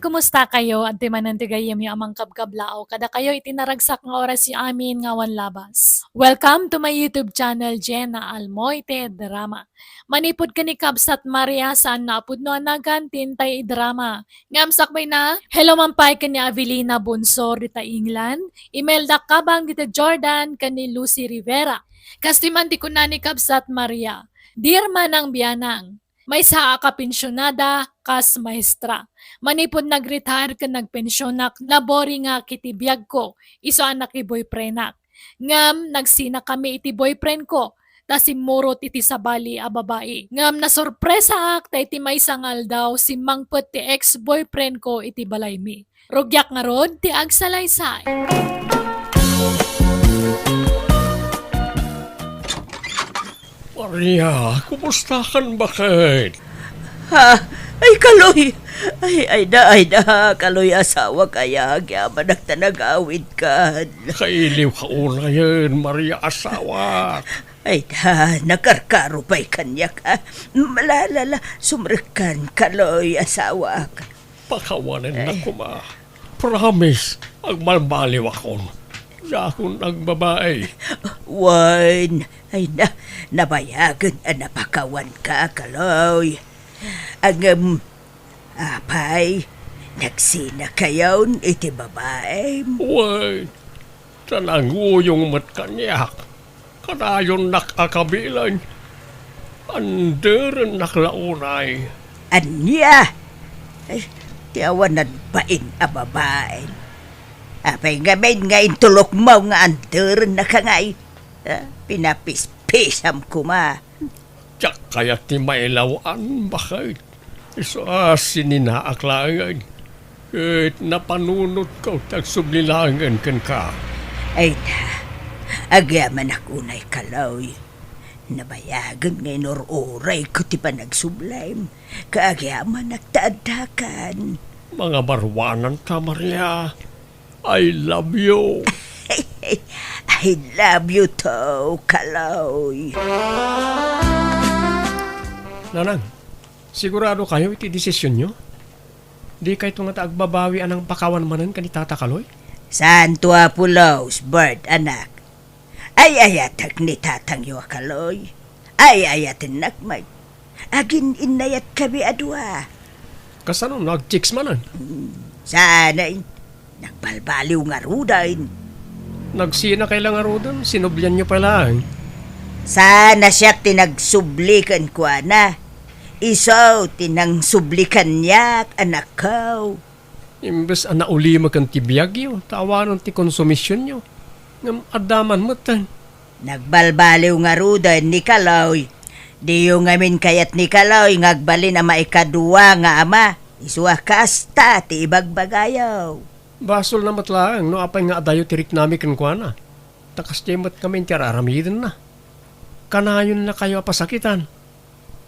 kumusta kayo? At manantigayam yung amang kabkablao. Kada kayo itinaragsak nga oras si amin nga wan labas. Welcome to my YouTube channel, Jenna Almoite Drama. Manipod ka ni Kabsat Maria saan naapod no anagan tintay drama. Ngamsakbay na, hello mampay ka ni Avelina Bonsor dita England. Imelda kabang dita Jordan ka ni Lucy Rivera. Kastiman di ko na ni Kabsat Maria. Dear manang biyanang, may saa ka pensyonada kas maestra. Manipod nag-retire ka nagpensyonak, labori nga kitibiyag ko, iso anak i boyfriendak. Ngam, nagsina kami iti boyfriend ko, ta simurot iti sabali a babae. Ngam na sorpresa ak, ta iti may sangal daw, si mangpet ti ex-boyfriend ko iti balay mi. Rugyak nga rod, ti agsalaysay. Maria, kumusta kan bakit? Ha? Ay, Kaloy! Ay da, Kaloy asawa kaya, agyaman nagtanagawid ka. Kailiw ka una yun, Maria asawa. Ay da, nakarkaro pa'y kanya ka. Malalala, sumrikan, Kaloy asawa ka. Pakawanan na ko ma. Promise, agmalbaliw ako. Yakon ang babae. Wan, ay nabayagan napakawan ka, Kaloy. Ang, apay, nagsina kayon iti babae. Uy, tananguyong mat kanyak. Kanayon nakakabilan. Anderan naklaunay. Anya? Ay, tiyawan na bain a babae. Apay ngamin nga intulok mo nga anderan na kangay. Pinapispisam ko ma. Tiyak kaya ti mailawan, bakit? Iso sininaaklangan. Napanunot ko, tagsublilangan kan ka. Ay na, agyaman akunay Kaloy. Nabayagan ngay oray ko ti pa nagsublaim. Kaagyaman nagtaadakan. Mga barwanan ka, Maria. I love you. I love you too, Kaloy. Nanang, sigurado kayo iti desisyon nyo? Di kayo nga taagbabawi anang pakawan manan ka ni Tata Kaloy? Santo Apulos, bird anak. Ay ayatag ni tatang yo, Kaloy. Ay ayatin nakmay. Agin inayat kami adwa. Kasano, nag-chicks manan? Sana nagbalbaliw nga rudain. Nagsina kailang arudan, sinublyan nyo pala. Sana siya tinagsublikan ko na. Isaw tinang sublikan niya anak ko. Imbes na ulima kang tibiyag yun, tawanan ti konsumisyon nyo. Ngam adaman mo tan. Nagbalbaliw nga rudain ni Kaloy. Di yung ngamin kayat ni Kaloy ngagbali na maikadua nga ama. Isuwa kasta ti ibagbagayaw. Basol na matlaang, no apay nga adayo tirik nami kan kwa na. Takas jemat kami tiyararamidan na. Kanayon na kayo apasakitan.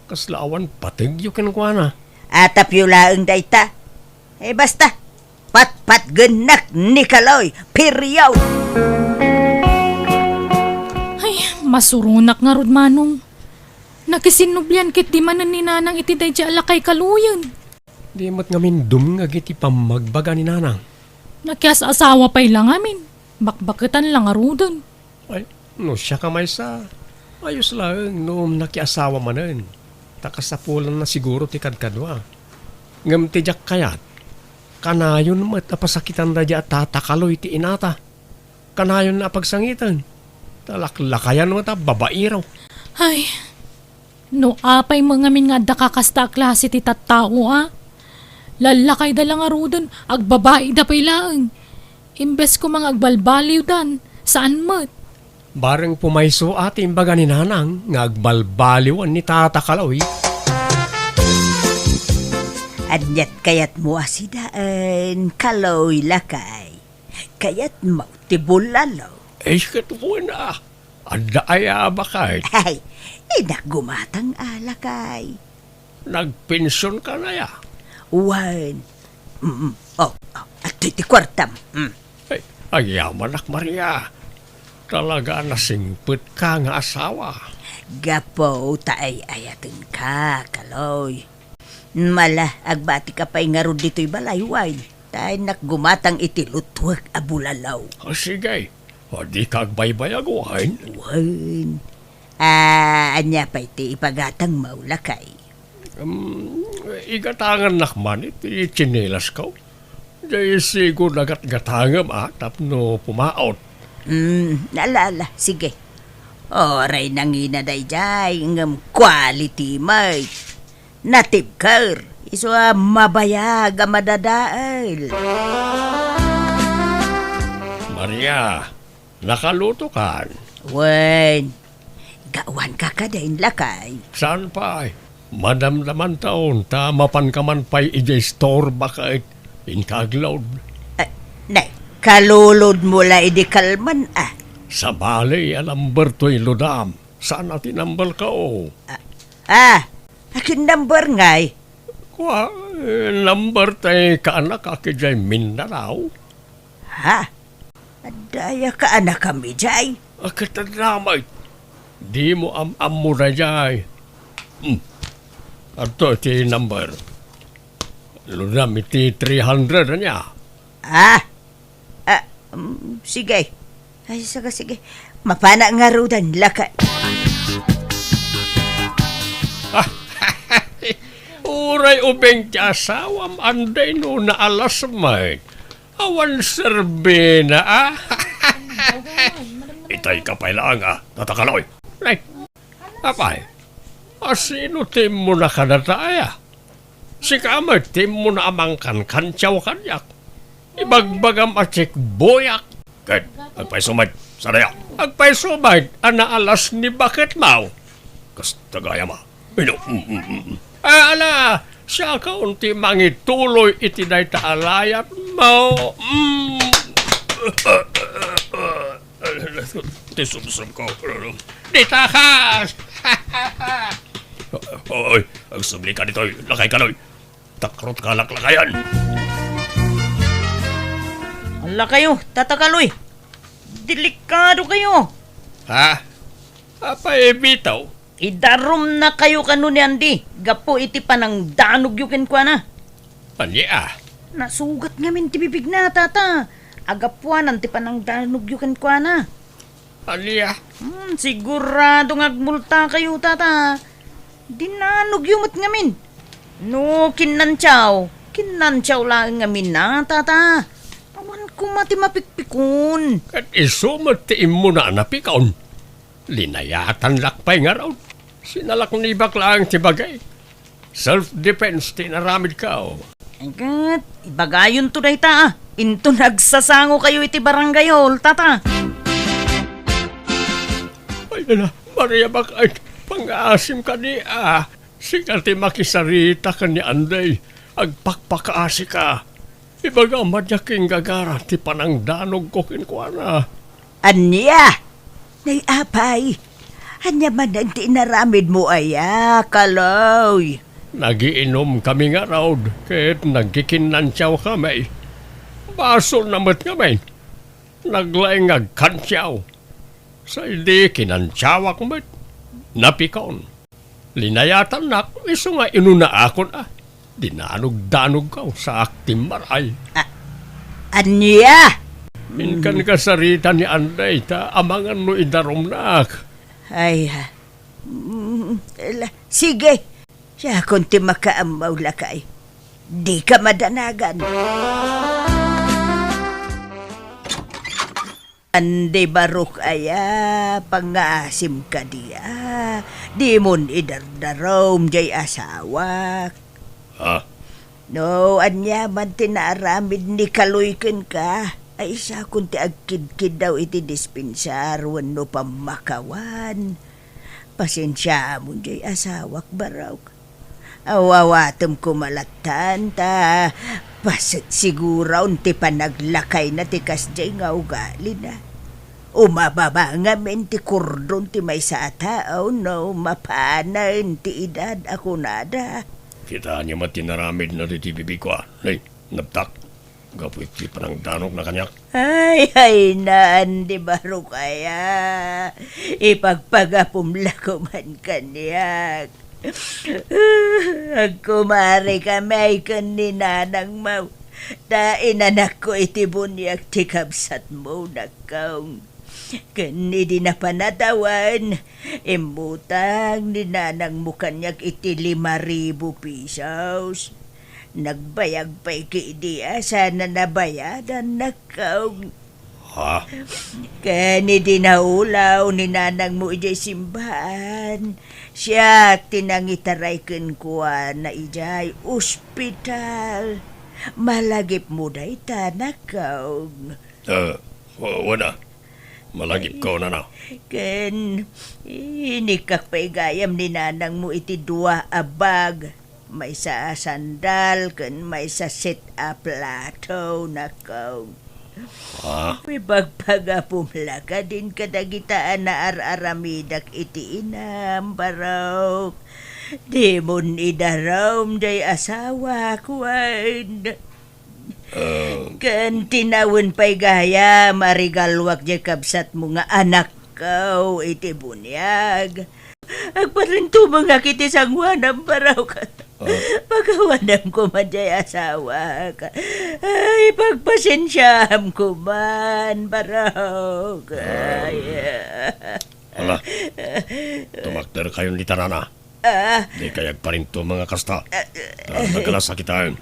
Kaslaawan patigyo kan kwa na. Atap yung laang dayta. Basta, pat genak ni Kaloy, piryaw. Ay, masurunak nga rod manong. Nakisinubyan kit di manan ni nanang iti day di alakay kaluyan. Di mat ngamin nga giti pamagbaga ni nanang. Nakias asawa pa'y lang amin. Bakbakitan lang arudan. Ay, no siya kamay sa. Ayos lang, noong nakiasawa manan. Takasapulan na siguro ti kadkadwa. Ngam ti jak kayat. Kanayon mat apasakitan na di at tatakaloy ti inata. Kanayon na pagsangitan. Talaklakayan mo ta, babairaw. Ay, no apay mga min nga dakakasta klase ti tattao Lalakay da lang arudan, agbabae da pa'y laang. Imbes ko mga agbalbaliw dan, saan mat? Bareng pumayso ati imbaga ni nanang, nga agbalbaliwan ni Tata Kaloy. Anyat kayat mo asidaan, Kaloy lakay. Kayat mo tibulalo. Katuwa na. Ada aya bakit? Ay, inagumatang alakay. Nagpensyon ka na ya. Wan. At iti kwartam. Ay, ayaman ak Maria. Talaga nasingpit ka nga asawa. Gapo taay ayatin ka, Kaloy. Mala, agbati ka pa'y nga ron dito'y balayway. Tayo nakgumatang itilutwag abulalaw. Sige, di ka agbaybayaguhan. Wan. Anya pa iti ipagatang maulakay. Igatangan nakman iti chinelas ko. Di sigo nagat-gatangam tapno pumaot. Nalala, sige. Oray nangina day jay, ngam quality may. Natibkar, iswa mabayag a madadaal. Maria, nakaluto kan. Wan, gawan ka kadain lakay. Saan pa? Madamdaman taon, tamapan ka man pa'y ija-store baka inkaglaw. Nay, kalulod mula idikalman Sa bali, number to'y ludam. Saan natin number ka o? Akin number ngay. Kwa, number tay kaanak akijay Mindanao. Ha? Adaya ka anak kami jay. Akatadamay. Di mo am-am na jay. Ato iti number. Ludam iti 300 niya. Sige. Ay, sige. Mapana nga rudan, lakay. Uray ubeng ti asawam anday no na alas may. Awan serbe na Itay ka pa lang tatakaloy. Nay, apay, asino tim mo na kanataya? Si Kamer, tim mo na amangkan kantyaw kanyak. Ibagbagam atsik boyak. Kaya, agpaisumad, saraya. Agpaisumad, anaalas ni bakit mau? Kastagaya ma. Ala, siya ka unti mangituloy itiday taalayat mo. Tisumsum ko. Di takas! Oy, agsubli ka dito. Lakay ka noy. Takrot ka laklakayan. Ala kayo, tatakaloy. Delikado kayo. Ha? Apa bitaw? Idarom na kayo kanuni andi. Gapo iti panang danog yukin kwa na. Anya? Nasugat ngamin ti bibig na, tata. Agapuanan ti panang danog yukin kwa na. Anya? Sigurado ngagmulta kayo, tata. Dinanog yumot ngamin. No, kinantsaw lang ngamin na, tata. Awan ko mati mapikpikon. At isumat ti imo na napikaon. Linayatan lakpay nga raw. Sinalak ni baklang ti bagay. Self-defense ti naramid ka Agad, ibagayon to day ta. Into nagsasango kayo iti barangayol, tata. Ay na, Maria bakay. Pang-aasim ka ni Sika ti makisarita ka ni Anday. Agpakpakaasi ka. Ibaga madyaking gagara ti panang danog ko kinkwana. Anya! Nay apay, anya man ang tinaramid mo kaloy. Nagiinom kami nga raw, kahit nagkikinantyaw kami. Baso namat kami. Naglaing agkantyaw. Sa hindi kinantyawak mat. Napikaon. Linayatan nak, iso nga inuna akon Dinanog-danog ka sa aktim maray. Anya! Minkan kasarita ni Anday, amangan no idarom nak. Ay, sige. Siya kung ti makaamaw lakay. Di ka madanagan. Andi barok pangasim ka diya. Di mon idardarom jay asawak. Ha? No, anya man tinaaramid ni kaluykin ka. Ay isa kung ti agkid-kid daw iti dispensar wano pamakawan. Pasensya mo jay asawak baraw. Awawatom kumalatan ta. Pasit sigura unti panaglakay na ti kasjay nga ugali na. Umababa nga men ti kordon ti may sa tao no mapanan ti edad ako nada. Kita niya matinaramid na di bibig ko Nay, nabtak. Gapoy ti panang danog na kanyak. Ay, naan di baro kaya. Ipagpagapumla ko man kanyak. Agkumari kamay kan ni nanang mau. Da inanak ko iti bunyak ti kabsat mo nakaw. Kani di na panatawan, imutang ni nanang mo kanyak iti 5,000 pesos. Nagbayag pa'y kiidiya, sana nabayadan nakaw. Ha? Kani di naulaw ni nanang mo ijay simbahan. Siya tinangitaray kuwa na ijay ospital. Malagip mo day tanakaw. Wala. Malagip ko na na. Ken, inikak pa'y gayam ni nanang mo iti 2 abag. May sa sandal, ken may sa sit-up plato nakaw. Ha? May bagpaga pumlaka din kadagitaan na aramidak iti inam barok. Di mo nidarom day asawa kuwain. Kan tinawin pa'y gaya marigalwak di kabsat mo nga anak kaw iti bunyag. Agparinto mga kiti sangwanam baraw ka. Pagawanam ko man di asawa ka. Ay, pagpasensyam ko man baraw ka. Ala, tumakder kayo ni Tarana. Di kayag pa rin to mga kasta. Nagkalasakitaan.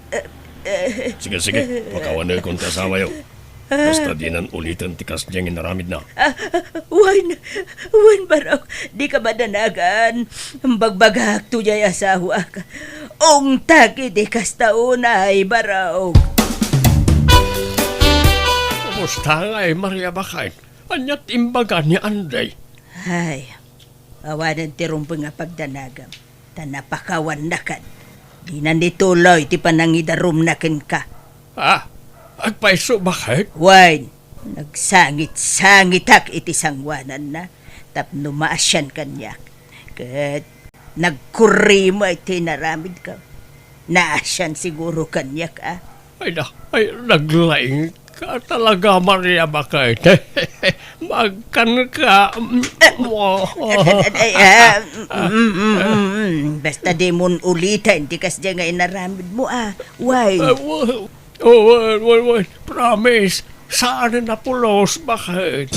Sige, pakawanay kong kasama yun. Basta di nan ulitan tikas diyang inaramid na. Wan baraw, di ka madanagan. Bagbagak to jay asawa ka. Ong taki di kastaunay baraw. Kumusta nga Maria Bakay? Anyat imbaga ni Anday. Ay, awanan ti rumpo nga pagdanagam. Tanapakawan na kan. Di na nituloy ti panangidarum na ken ka. Agpaiso bakit? Wine, nagsangit-sangitak iti sangwanan na. Tapno maasyan kanyak. Kat nagkurimo iti naramid ka. Naasyan siguro kanyak Ay naglaing ka talaga Maria Bakay. Magkan ka. Basta di mon ulitan, di kas dyan nga inaramid mo Wine. Wait. Promise. Saan na pulos? Bakit?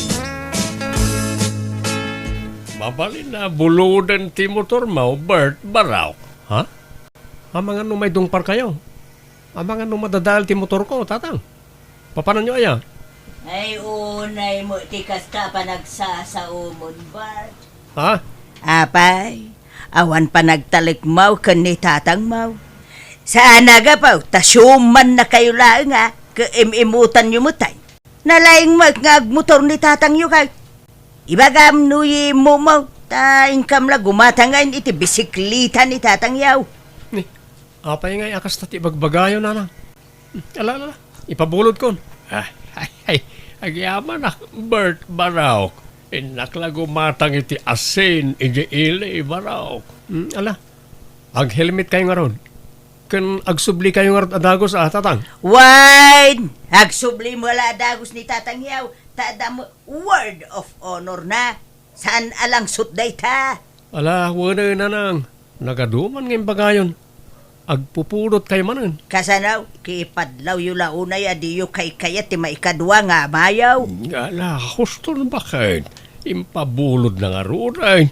Mabalin na buludan ti motor mo, Bert Baraw. Ha? Amang ano may dungpar kayo? Amang ano madadal ti motor ko, tatang? Papanan nyo aya? Ay, unay mo, tikas ka pa nagsasaumon, Bart. Ha? Apay, awan pa nagtalik mau kan ni tatang mau. Saan nagapaw, tasyuman na kayo lang kaimimutan nyo mutay. Nalaing magmotor ni tatang nyo kay. Ibagam nuyi mo mau, taing kamla gumatangain iti bisiklita ni tatang yaw. Apay nga akas tati bagbagayo na. Ala, ipabulod kon. Agyaman na, Bert Baraw. Inakla gumatang iti asin, iti ili Baraw. Ala, ag-helmet kayo nga ron. Kan agsubli kayo nga adagos tatang. Wine! Agsubli mo la adagos ni tatang yaw. Tada mo, word of honor na. Saan alang sutday ta? Ala, wala na nang. Nagaduman ngayon bagayon. Agpupulot kayo manan. Kasanaw, kipadlaw yu launay adiyo kay kayat ti maikadwa nga mayaw. Ala, gusto na bakit? Impabulod na nga ron.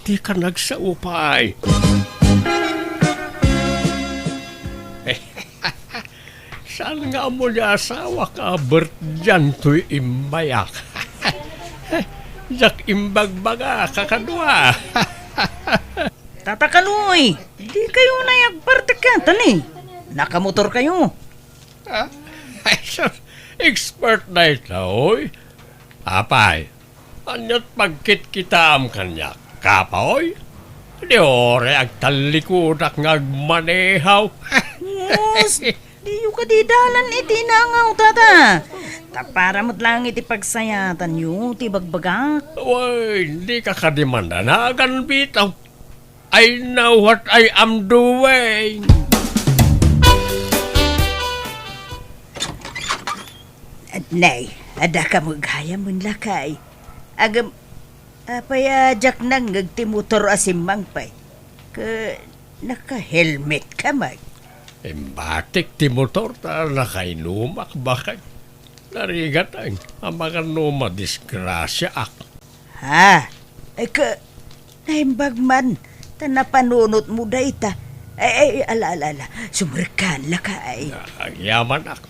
Di ka nagsaupay. Saan nga mo niya asawa ka, Bert, dyan to'y imbayak. Jak imbagbaga, kakadwa. Tatakaloy, di kayo nayagpartikantan Nakamotor kayo. Ay, expert na ito, oy. Apay, anyat pagkit kita am kanya. Kapoy, di ore agtalikudak ngagmanehaw. Yes, di yung kadidalan iti nangaw, tata. Tapara mo't lang iti pagsayatan yung ti bagbagak. Uy, hindi ka kadimanda na agan bitaw. I know what I am doing. At nay, ada ka mo gaya mo lakay. Agam, apaya jak nang ngagtimutor asimang pay. Ka naka-helmet ka man. Batik ti motor ta nakainumak bakit? Narigat ang mga numa disgrasya ak. Ha? Ay ka, naimbag man. Tanapanunot mo da ita. Ay, ala. Sumrikan la ka ay. Ang yaman ak.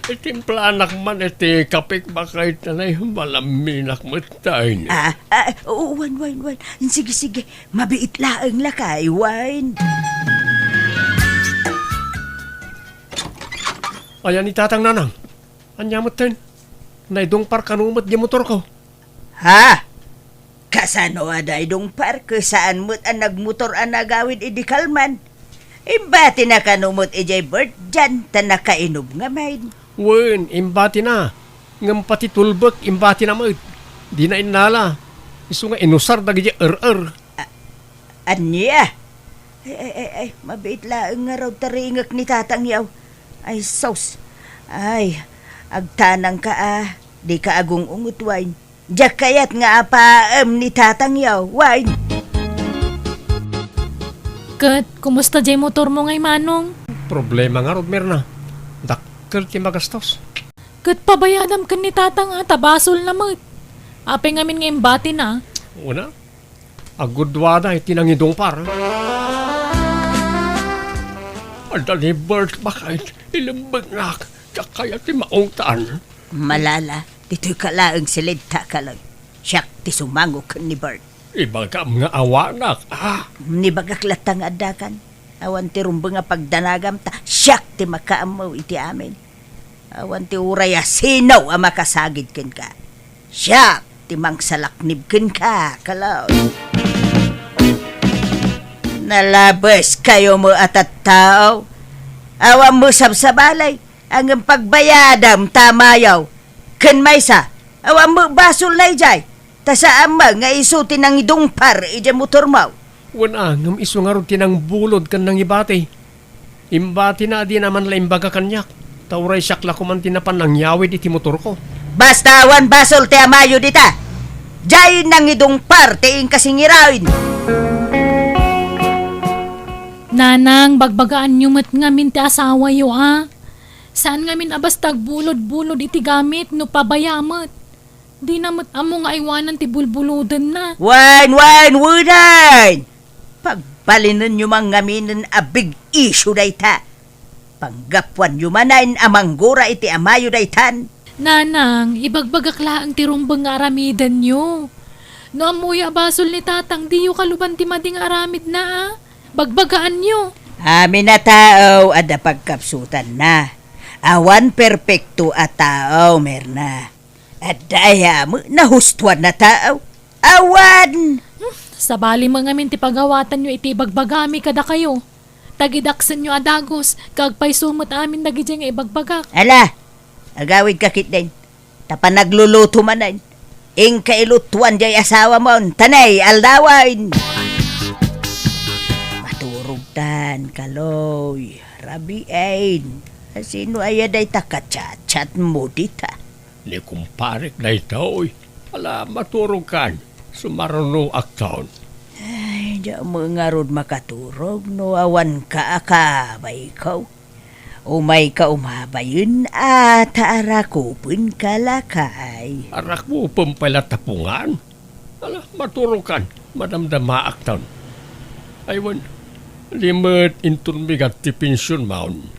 Itimplanak man iti kapik bakit na malaminak mo tayo. Wan. Sige. Mabiit laang la ka ay, wine. Ayan ni tatang nanang. Anyamot tayo. Naidong parkanumot di motor ko. Ha? Kasano aday dong parke saan mo't ang nagmotor ang nagawid idikalman? Imbati na kanumot ijay bird dyan ta nakainom nga main. Wen, imbati na. Ngam pati tulbek, imbati na mo. Di na inala. Isu nga inusar dagi Anya? Ay, mabait laang nga raw taringak ni tatang yaw. Ay, sos. Ay, agtanang ka di ka agong ungut wine. Diyak kayat nga apaam ni tatang yaw, wine. Kat, kumusta jay motor mo ngay manong? Problema nga rod merna. Dakkel ti magastos. Kat pabayadam ka ni tatang tabasol na mo. Ape ngamin ngayon bati na. Una, agudwada iti nangidong par. Adali bird bakit ilambag na kaya ti maungtan. Malala, dito'y kalaang silidta ka lang. Siyak ti sumangok ni Bert. Ibagam nga awanak. Ni bagaklatang adakan. Awan ti rumbo nga pagdanagam ta. Siyak ti makaamaw iti amin. Awan ti uraya sinaw ang makasagid ken ka. Siyak ti mangsalaknib ken ka, kalaw. Nalabas kayo mo at tao. Awan mo sabsabalay. Ang pagbayadam tamayaw. Ken maysa, awan mo basol na ijay. Ta sa ama nga isuti ng idungpar ija motor mo. Wana, ngam iso nga rod tinang bulod kan nang ibati. Imbati na di naman la imbaga kanyak. Tauray siyakla ko man tinapan nang yawid iti motor ko. Basta awan basol te amayo dita. Jay nang idungpar te ing kasingirawin. Nanang, bagbagaan nyo mat ngamin ti asawa yo Saan ngamin abastag bulod-bulod iti gamit no pabayamat. Di namat amo nga iwanan ti bulbuludan na. Wine! Pagbalinan nyo mang ngaminin a big issue dayta. Panggapuan nyo manayin amanggura iti amayo daytan. Nanang, ibagbagaklaan ti rumbang nga aramidan nyo. No amoy abasol ni tatang di yo kaluban ti mading aramid na Bagbagaan nyo. Amin na tao ada pagkapsutan na. Awan perpekto at tao, merna. At daya mo, nahustuan na tao. Awan! Sa bali mga min ti pagawatan nyo iti bagbagami kada kayo. Tagidaksan nyo adagos, kagpay sumot amin dagidya nga ibagbagak. Ala, agawid kakit din. Tapa nagluluto manan. Ing kailutuan jay asawa mo, tanay, aldawain. Maturugtan, kaloy, rabiain. Sino ayaday takachat-chat mo dita? Ni kumparik na ito, ala maturog kan. Sumaruno aktaon. Ay, di mo nga rod makaturog, no awan ka akabay ikaw. Umay ka umabayin at arakupin ka lakay. Arak mo pampalatapungan. Ala maturog kan. Madamdama aktaon. Aywan, limit intun bigat ti pensyon maun.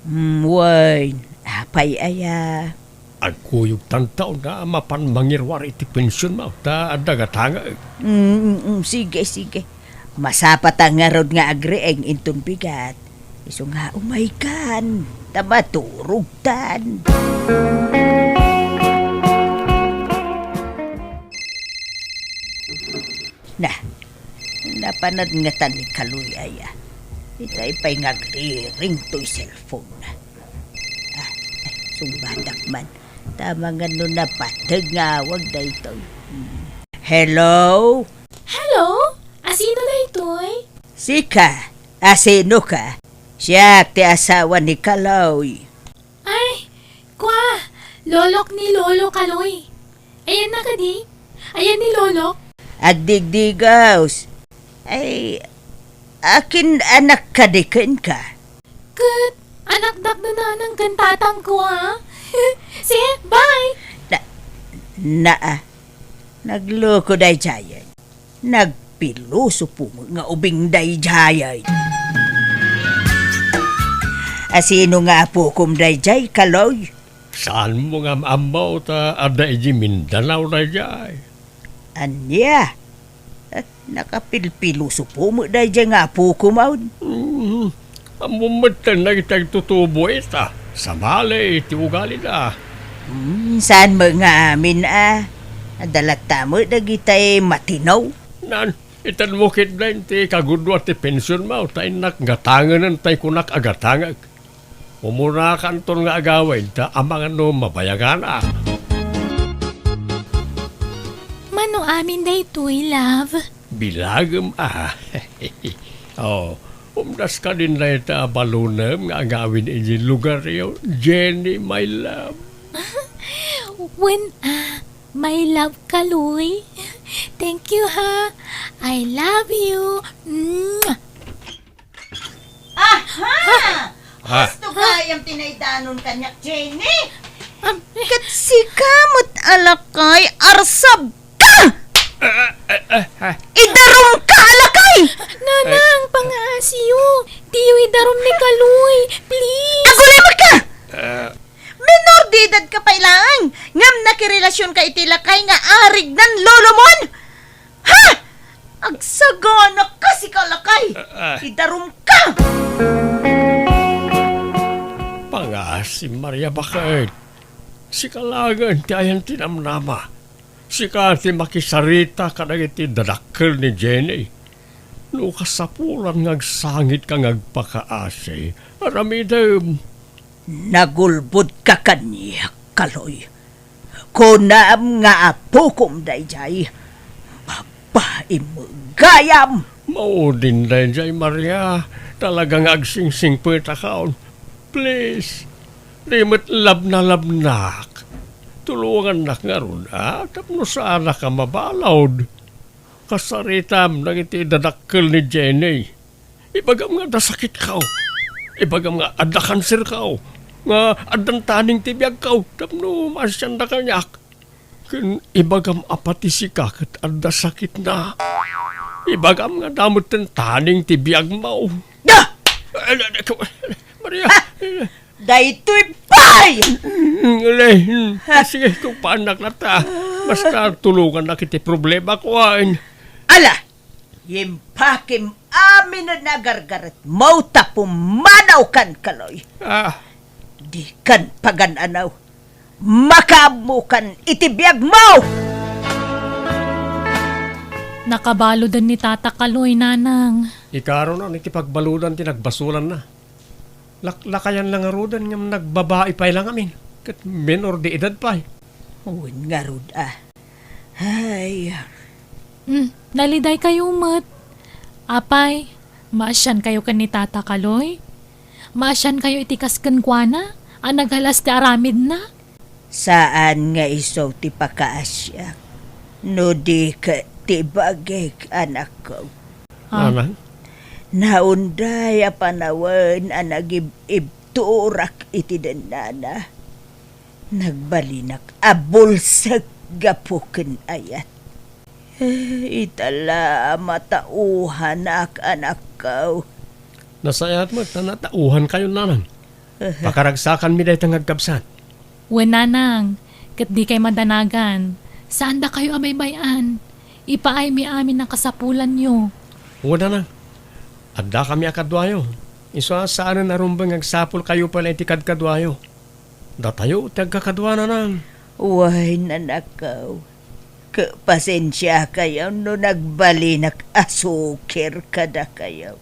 Wine, apay aya. Agkuyog tantaon na mapan mangirwar iti pensyon mo. Ta adagatanga. Sige. Masapat ang nga rod nga agreeng intun bigat. Iso nga umaykan, tamaturugtan. Napanad nga tan ni Kaluy aya. Itay pa'y ngagri-ring to'y cellphone na. Sumbadak man. Tama nga nun na patag nga wag na ito. Hello? Hello? Asino na ito'y? Sika, asino ka? Siya ti asawa ni Kaloy. Ay, kwa, lolok ni Lolo Kaloy. Ayan na ka di. Ayan ni Lolok. Agdigdigaws. Ay, Akin anak kadikin ka. Kat, anak dak na ng kantatang ko ha. Sige, bye! Naa, nagloko day jayan. Nagpiloso po nga ubing day jayan. Asino nga po kum day jay, Kaloy? Saan mo nga amaw ta ada iji Mindanao na jay? Anya? At nakapilpiloso po mo day jay nga po kumaw. Amumatan na itag tutubo ita. Sa mali, iti ugali na. Saan mo nga amin Adalata mo dagitay matinaw. Nan, itan mo kit na iti kagudwa ti pensyon mo. Tay nakgatangan tay kunak agatangag. Umuna kanton nga agawin ta amang ano mabayagan Mano amin day to'y love. Bilagam oh, umdas ka din na ita balunam nga agawin iti lugar yun. Jenny, my love. When my love Kaloy. Thank you ha. I love you. Mwah! Gusto ka yung tinaydanon kanyak, Jenny? Katsi kamot alakay, arsab ka! Idarom ka alakay! Nanang, pang-aasiyo. Tiyo idarom ni Kaloy. Please. Agulimot ka! Menor de edad ka pa ilang. Ngam nakirelasyon ka itilakay nga arig nan lolo mon. Ha? Agsagana ka si kalakay. Idarom ka! Si Maria bakit? Si Kalagan ti ayan tinamnama. Si Kati makisarita kadang iti dadakkel ni Jenny. No kasapulan ngagsangit ka ngagpakaasi. Aramidem. Nagulbud ka kaniya, Kaloy. Kunam nga apukom dayjay. Babae mo gayam. Maudin din jay Maria. Talagang agsingsing po itakaon. Please. Limit labnak. Tulungan nak nga ron, tapno sana ka mabalawd. Kasaritam nang iti dadakkel ni Jenny. Ibagam nga dasakit ka. Ibagam nga adda kanser ka. Nga adan taning tibiyag ka. Tapno masyanda kanyak. Kin ibagam apati si kakat adda sakit na. Ibagam nga damot ng taning tibiyag mo. Maria. Daytoy pay! Sige, kung paanak na ta. Basta tulungan na kiti problema ko ay. Ala! Yimpakim amin na nagargarat. Mauta pumanaw kan, Kaloy. Di kan pagananaw. Makamukan itibiyag mo! Nakabalo din ni Tata Kaloy, Nanang. Ikaro na, nakipagbaludan tinagbasulan na. Lakayan lang arudan nga nagbabae pa lang amin. Kat menor di edad pa. Uwin nga rod Ay, Naliday kayo, mat. Apay, maasyan kayo kan ni Tata Kaloy? Maasyan kayo itikas kan kwa na? Ang naghalas ti aramid na? saan nga iso ti pakaasya? No di ka ti bagay anak ko. Nanang? Naunday a panawan ang nagibturak iti denana. Nagbalinak abulsag gapuken ayat. Itala matauhan anak ko. Nasayat mo, natauhan kayo nanang. Pakaragsakan mi dahi tangagkabsat. Wen, Nanang, kat di kay madanagan. Saan da kayo abaybayan? Ipaay mi amin ng kasapulan nyo. Wala na. Adda kami akadwayo. Iso saan na narumbang agsapol kayo pala itikadkadwayo. Datayo, tagkakadwa na nang. Way nanakaw. Pasensya kayo no nagbalinak asukir kada kayo.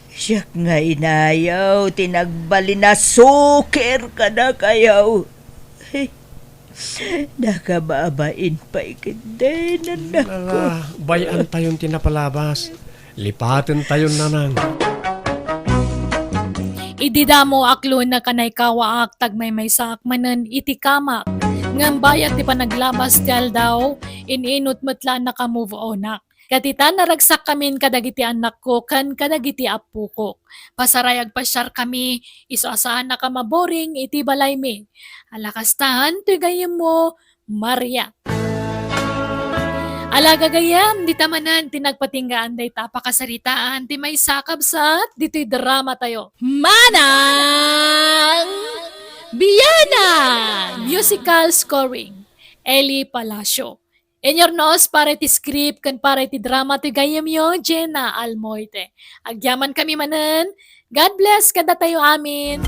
Siyak nga inayaw, tinagbali na sukir kada kayo. Ay, nakababain pa ikindi nanak ko. Bayan tayong tinapalabas. Lipatin tayo nanang. Idida mo aklo na kanay kawaak tagmay may saak manan itikamak. Ngam bayat ti panaglabas tel daw, ininot matla naka-move onak. Katita naragsak kamin kadagiti anak ko kan kadagiti apu ko. Pasarayag pasyar kami, iso asahan na ka maboring iti balay mi. Alakastahan, tuy gayem mo, Maria. Alaga gayam, di tamanan, tinagpatinggaan day tapakasaritaan, ti may sakabsat, dito'y drama tayo. Manang Biyanan! Musical scoring, Eli Palacio. Enyornos para ti script kan para ti drama ti gayam yo, Jenna Almoite. Agyaman kami manen, God bless kada tayo amin.